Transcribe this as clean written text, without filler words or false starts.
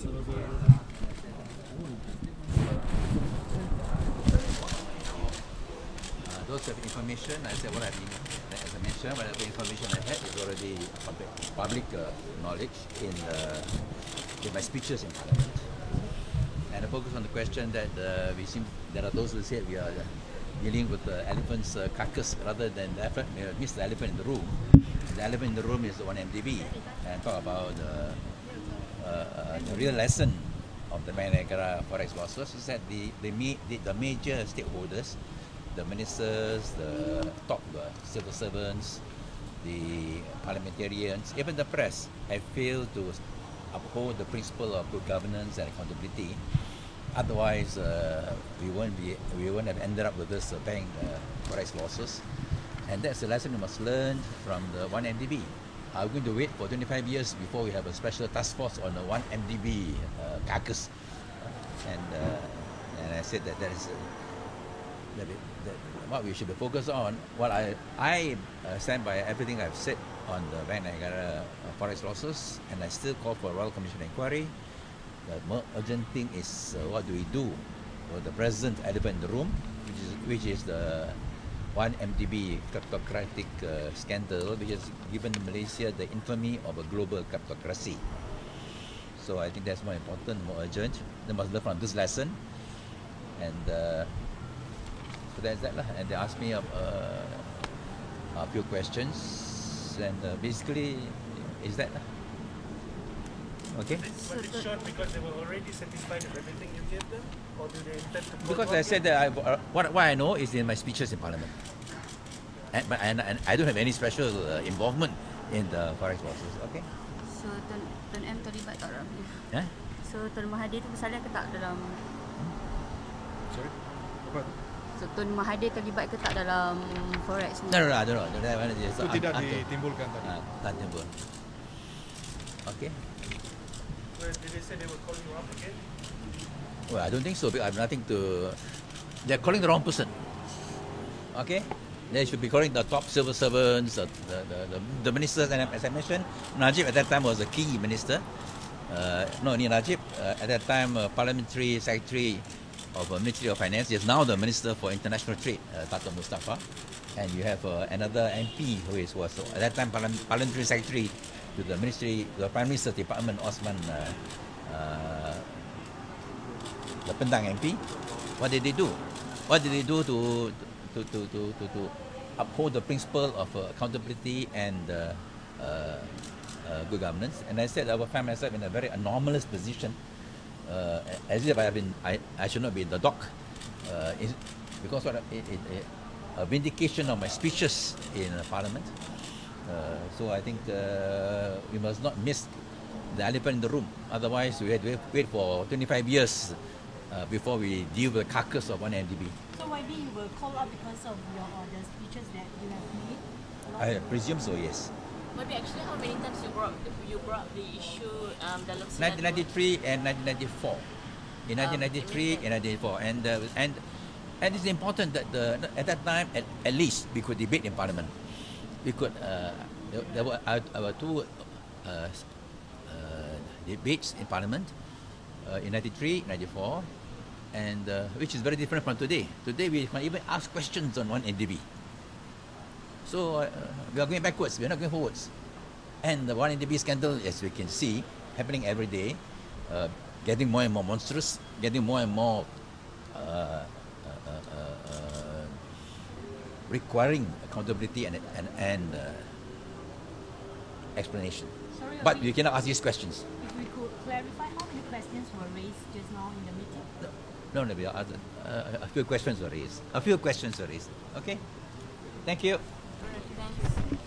Those of information, I said what I've been, as I mentioned, whatever information I had is already public knowledge in my speeches in Parliament. And I focus on the question that there are those who say we are dealing with the elephant's carcass rather than the elephant, miss the elephant in the room. The elephant in the room is the 1MDB, and talk about the real lesson of the Bank Negara forex losses is that the major stakeholders, the ministers, the top civil servants, the parliamentarians, even the press, have failed to uphold the principle of good governance and accountability. Otherwise, we won't have ended up with this bank forex losses, and that's the lesson we must learn from the 1MDB. Are we going to wait for 25 years before we have a special task force on the 1MDB carcass? And I said that what we should be focused on. What I stand by everything I've said on the Bank Negara forex losses, and I still call for a Royal Commission inquiry. The more urgent thing is what do we do with the present elephant in the room, which is the 1MDB kleptocratic scandal, which has given Malaysia the infamy of a global kleptocracy. So I think that's more important, more urgent. They must learn from this lesson, and so that's that lah. And they asked me a few questions, and basically is that lah. Okay. Was it short because they were already satisfied with everything you gave them, or do they intend to? Because I said that what I know is in my speeches in Parliament, and I don't have any special involvement in the forex losses. Okay. So Tun M terlibat tak dalam ni? Yeah. So Tun Mahathir tu bersalah ke tak dalam? Sorry. Apa? So Tun Mahathir terlibat ke tak dalam forex ni? No, I don't know. Itu tidak ditimbulkan tadi. Tak timbul. Okay. Well, did they say they were calling you up again? Well, I don't think so, because I have nothing to... They're calling the wrong person. Okay? They should be calling the top civil servants, the ministers, and as I mentioned, Najib at that time was a key minister. No, only Najib, at that time parliamentary secretary of Ministry of Finance. He is now the Minister for International Trade, Dato' Mustafa. And you have another MP who was at that time parliamentary secretary to the Ministry, the Prime Minister's Department, Osman, the Pendang MP. What did they do? What did they do to uphold the principle of accountability and good governance? And I said I will find myself in a very anomalous position, as if I should not be in the dock, because a vindication of my speeches in Parliament. So I think we must not miss the elephant in the room. Otherwise, we had to wait for 25 years before we deal with the carcass of 1MDB. So maybe you will call up because of the speeches that you have made? I presume so, yes. Maybe actually how many times you brought the issue dalam 1993 and 1994. In 1993 and 1994, and it's important that at that time at least we could debate in Parliament. We could there were two debates in Parliament in 93, 94, and which is very different from today. Today we can even ask questions on 1MDB. So we are going backwards. We are not going forwards. And the 1MDB scandal, as we can see, happening every day, getting more and more monstrous, getting more and more requiring accountability and explanation. Sorry, but you cannot ask these questions. If we could clarify how many questions were raised just now in the meeting? No, a few questions were raised. A few questions were raised. Okay? Thank you. Thank you.